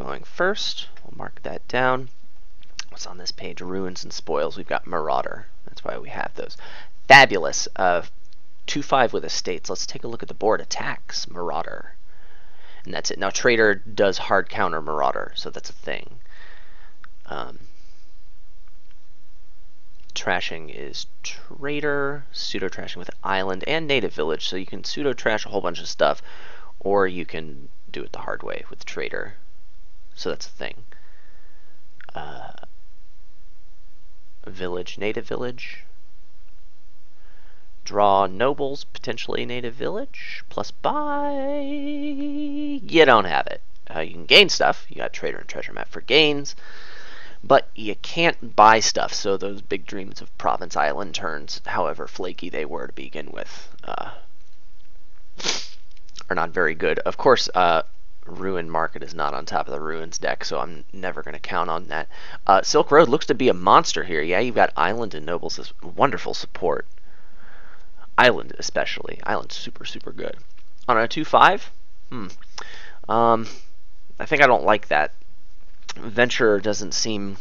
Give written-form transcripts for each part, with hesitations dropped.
going first. We'll mark that down. What's on this page? Ruins and spoils. We've got Marauder. That's why we have those. Fabulous. 2-5 with estates. Let's take a look at the board. Attacks. Marauder. And that's it. Now, Trader does hard counter Marauder, so that's a thing. Trashing is Trader, pseudo-trashing with Island and Native Village, so you can pseudo-trash a whole bunch of stuff, or you can do it the hard way with Trader. So that's a thing. Village, Native Village. Draw Nobles, potentially Native Village, plus buy. You don't have it. You can gain stuff. You got Trader and Treasure Map for gains. But you can't buy stuff, so those big dreams of Province Island turns, however flaky they were to begin with, are not very good. Of course, Ruin Market is not on top of the Ruins deck, so I'm never going to count on that. Silk Road looks to be a monster here. Yeah, you've got Island and Nobles as wonderful support. Island especially. Island's super, super good. On a 2-5? I think I don't like that. Venture doesn't seem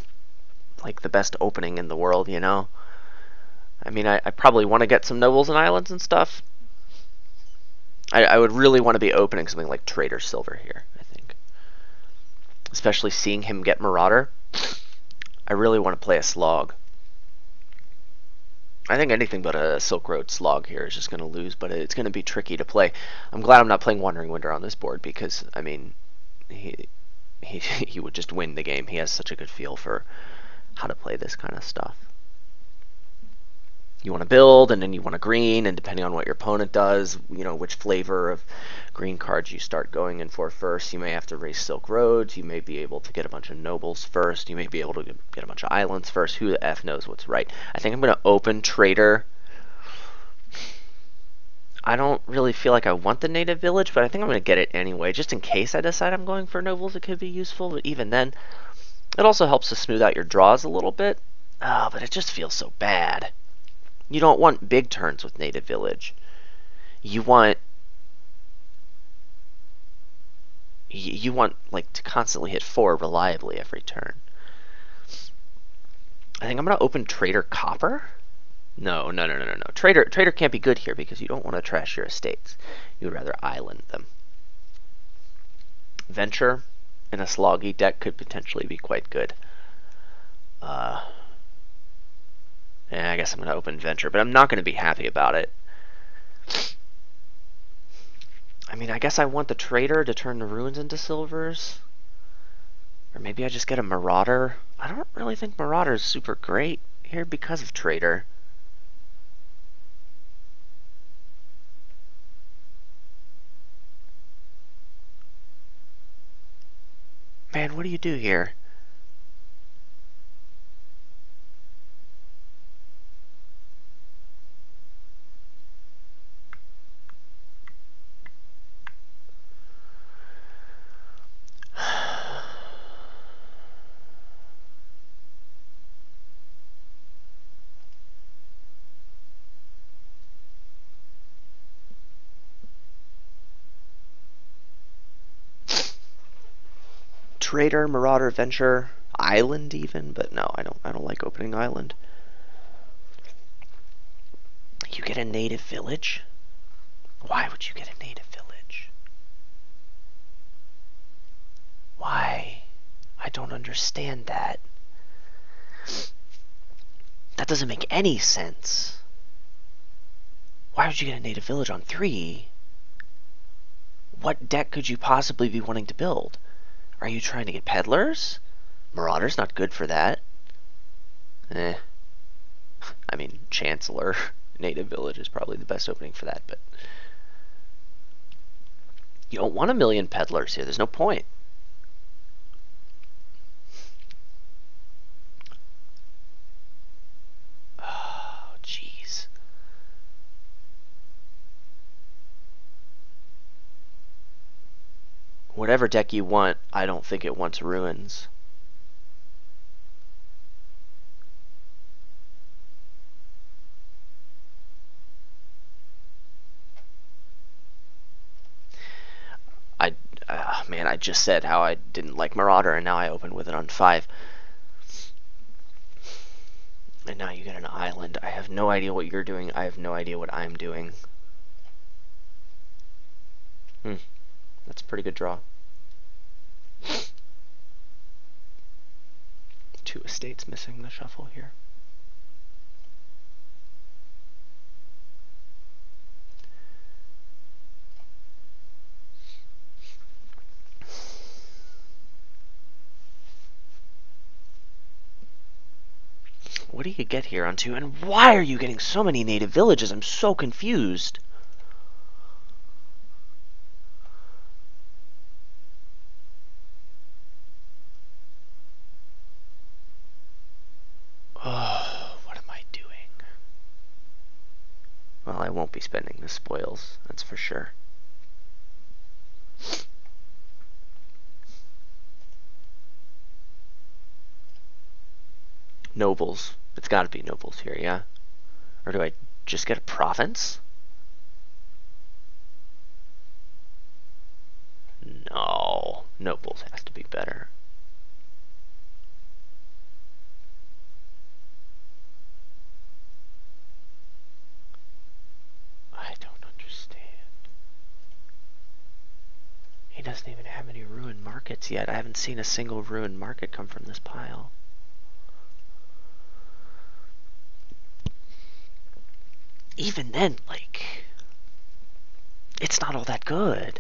like the best opening in the world, you know? I mean, I probably want to get some Nobles and Islands and stuff. I would really want to be opening something like Trader Silver here, I think. Especially seeing him get Marauder. I really want to play a slog. I think anything but a Silk Road slog here is just going to lose, but it's going to be tricky to play. I'm glad I'm not playing Wandering Winder on this board because, I mean, he would just win the game. He has such a good feel for how to play this kind of stuff. You want to build, and then you want to green, and depending on what your opponent does, you know, which flavor of green cards you start going in for first. You may have to race Silk Roads. You may be able to get a bunch of Nobles first. You may be able to get a bunch of Islands first. Who the F knows what's right? I think I'm going to open Trader. I don't really feel like I want the Native Village, but I think I'm going to get it anyway. Just in case I decide I'm going for Nobles, it could be useful. But even then, it also helps to smooth out your draws a little bit. But it just feels so bad. You don't want big turns with Native Village. You want like to constantly hit 4 reliably every turn. I think I'm going to open Trader Copper. No. Trader can't be good here because you don't want to trash your estates. You would rather island them. Venture in a sloggy deck could potentially be quite good. I guess I'm going to open Venture, but I'm not going to be happy about it. I mean, I guess I want the Trader to turn the Ruins into Silvers. Or maybe I just get a Marauder. I don't really think Marauder is super great here because of Trader. Man, what do you do here? Trader, Marauder, Venture, Island even, but no, I don't like opening Island. You get a Native Village? Why would you get a Native Village? Why? I don't understand that. That doesn't make any sense. Why would you get a Native Village on 3? What deck could you possibly be wanting to build? Are you trying to get Peddlers? Marauder's not good for that. I mean, Chancellor, Native Village is probably the best opening for that, but you don't want a million Peddlers here. There's no point. Oh, jeez. Whatever deck you want, I don't think it wants Ruins. Man, I just said how I didn't like Marauder, and now I open with it on 5. And now you get an island. I have no idea what you're doing. I have no idea what I'm doing. That's a pretty good draw. 2 estates missing the shuffle here. What do you get here on 2? And why are you getting so many native villages? I'm so confused. Oh, what am I doing? Well, I won't be spending the spoils, that's for sure. Nobles. It's got to be nobles here, yeah? Or do I just get a province? No. Nobles has to be better. I don't understand. He doesn't even have any ruined markets yet. I haven't seen a single ruined market come from this pile. Even then, like, it's not all that good.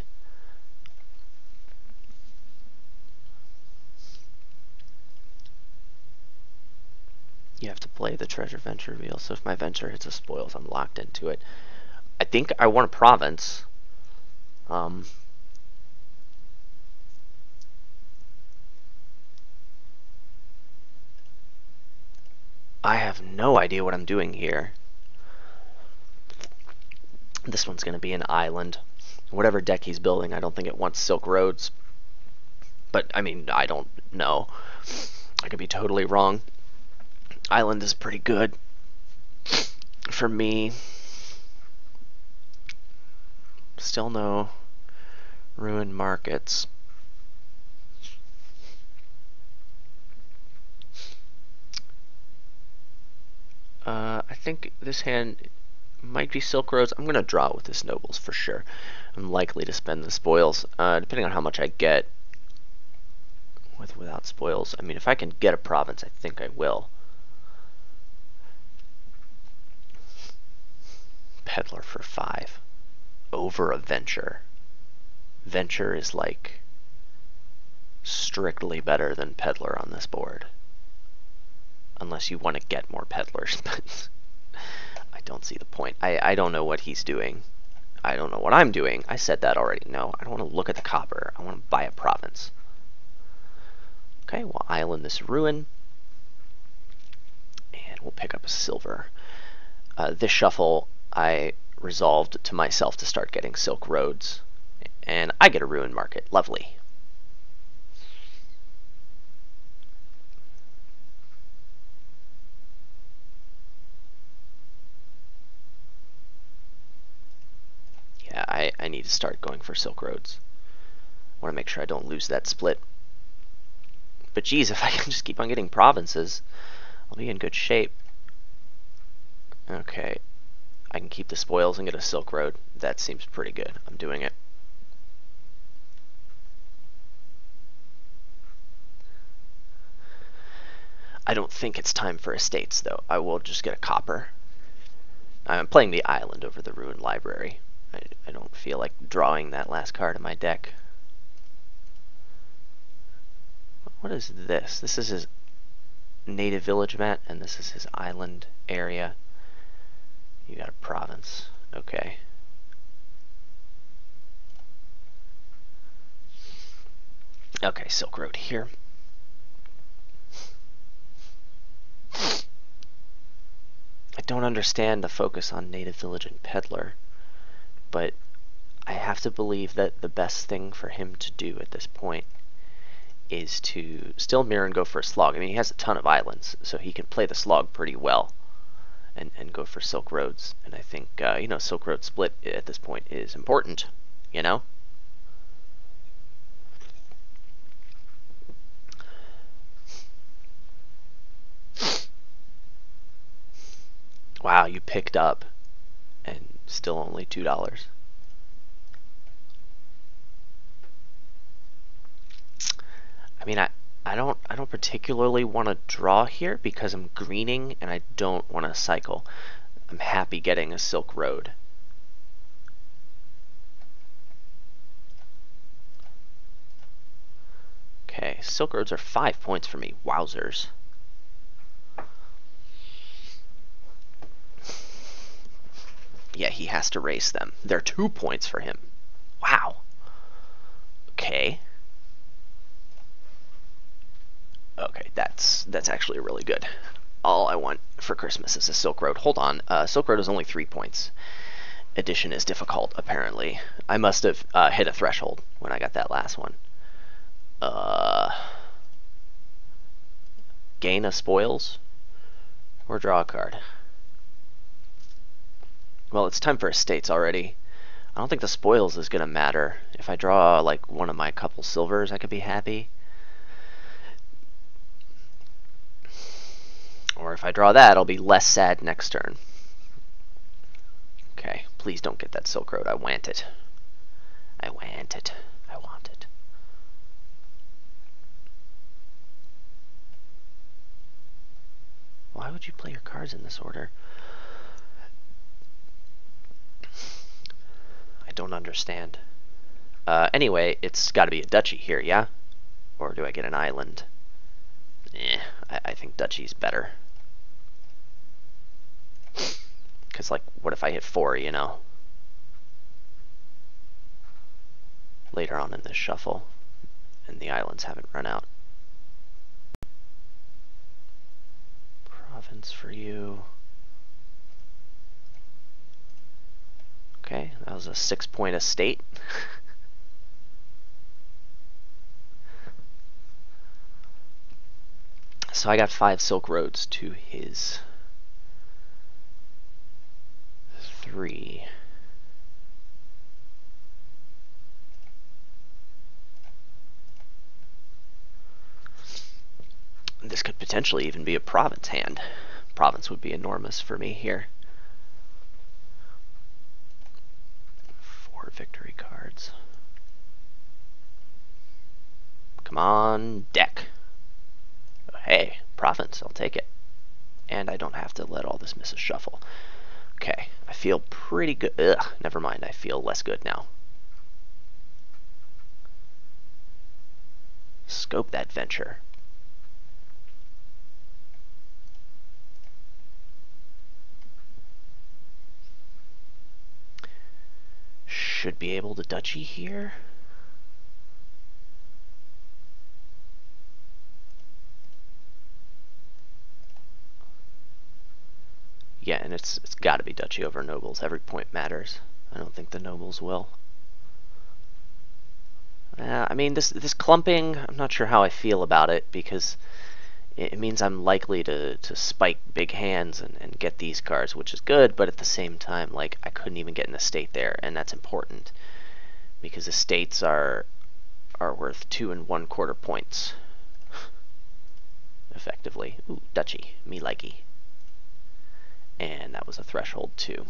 You have to play the treasure venture wheel, so if my venture hits a spoils, I'm locked into it. I think I want a province. I have no idea what I'm doing here. This one's going to be an island. Whatever deck he's building, I don't think it wants Silk Roads. But, I mean, I don't know. I could be totally wrong. Island is pretty good for me. Still no ruined markets. I think this hand might be Silk Roads. I'm going to draw with this Nobles for sure. I'm likely to spend the spoils, depending on how much I get without spoils. I mean, if I can get a province, I think I will. Peddler for 5 over a venture. Venture is like strictly better than Peddler on this board. Unless you want to get more peddlers, but I don't see the point. I don't know what he's doing. I don't know what I'm doing. I said that already. No, I don't want to look at the copper. I want to buy a province. Okay, we'll island this ruin. And we'll pick up a silver. This shuffle, I resolved to myself to start getting Silk Roads. And I get a ruin market. Lovely. Yeah, I need to start going for Silk Roads. I want to make sure I don't lose that split. But geez, if I can just keep on getting provinces, I'll be in good shape. Okay, I can keep the spoils and get a Silk Road. That seems pretty good. I'm doing it. I don't think it's time for estates, though. I will just get a copper. I'm playing the island over the ruined library. I don't feel like drawing that last card in my deck. What is this? This is his native village map, and this is his island area. You got a province. Okay. Okay, Silk Road here. I don't understand the focus on native village and peddler, but I have to believe that the best thing for him to do at this point is to still mirror and go for a slog. I mean, he has a ton of islands, so he can play the slog pretty well and go for Silk Roads. And I think, you know, Silk Road split at this point is important, you know? Wow, you picked up and still only $2. I mean, I don't particularly want to draw here because I'm greening and I don't want to cycle. I'm happy getting a Silk Road. Okay, Silk Roads are 5 points for me. Wowzers. Yeah, he has to race them. They're 2 points for him. Wow. Okay. Okay, that's actually really good. All I want for Christmas is a Silk Road. Hold on, Silk Road is only 3 points. Addition is difficult, apparently. I must have hit a threshold when I got that last one. Gain a spoils or draw a card. Well, it's time for estates already. I don't think the spoils is gonna matter. If I draw like one of my couple silvers, I could be happy. Or if I draw that, I'll be less sad next turn. Okay, please don't get that Silk Road. I want it. I want it. I want it. Why would you play your cards in this order? I don't understand. Anyway, it's got to be a duchy here, yeah? Or do I get an island? I think duchy's better. Because, like, what if I hit 4, you know? Later on in this shuffle, and the islands haven't run out. Province for you. Okay, that was a 6-point estate. So I got 5 Silk Roads to his 3. This could potentially even be a province hand. Province would be enormous for me here. 4 victory cards. Come on, deck. Hey, province, I'll take it. And I don't have to let all this miss a shuffle. Okay, I feel pretty good. Ugh, never mind, I feel less good now. Scope that venture. Should be able to duchy here. Yeah, and it's got to be duchy over nobles. Every point matters. I don't think the nobles will. I mean, this clumping, I'm not sure how I feel about it, because it means I'm likely to spike big hands and get these cards, which is good, but at the same time, like, I couldn't even get an estate there, and that's important, because estates are worth 2 1/4 points, effectively. Ooh, duchy, me likey. And that was a threshold too.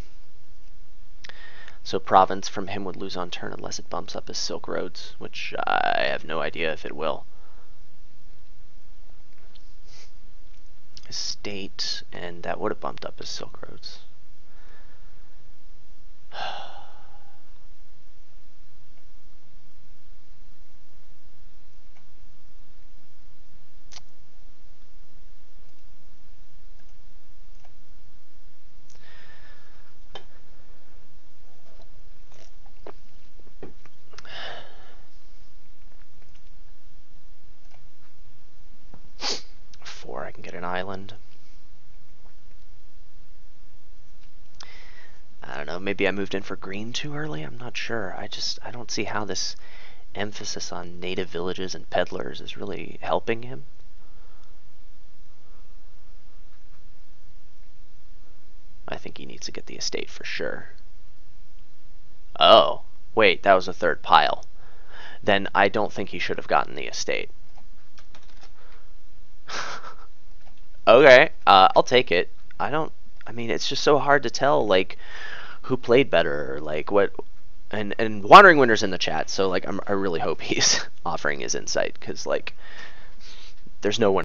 So province from him would lose on turn unless it bumps up his Silk Roads, which I have no idea if it will. Estate, and that would have bumped up his Silk Roads. I can get an island. I don't know, maybe I moved in for green too early? I'm not sure. I don't see how this emphasis on native villages and peddlers is really helping him. I think he needs to get the estate for sure. Oh, wait, that was a 3rd pile. Then I don't think he should have gotten the estate. Okay, I'll take it. I don't I mean, it's just so hard to tell like who played better, or like what. And Wandering Winter's in the chat, so like I really hope he's offering his insight, because like there's no one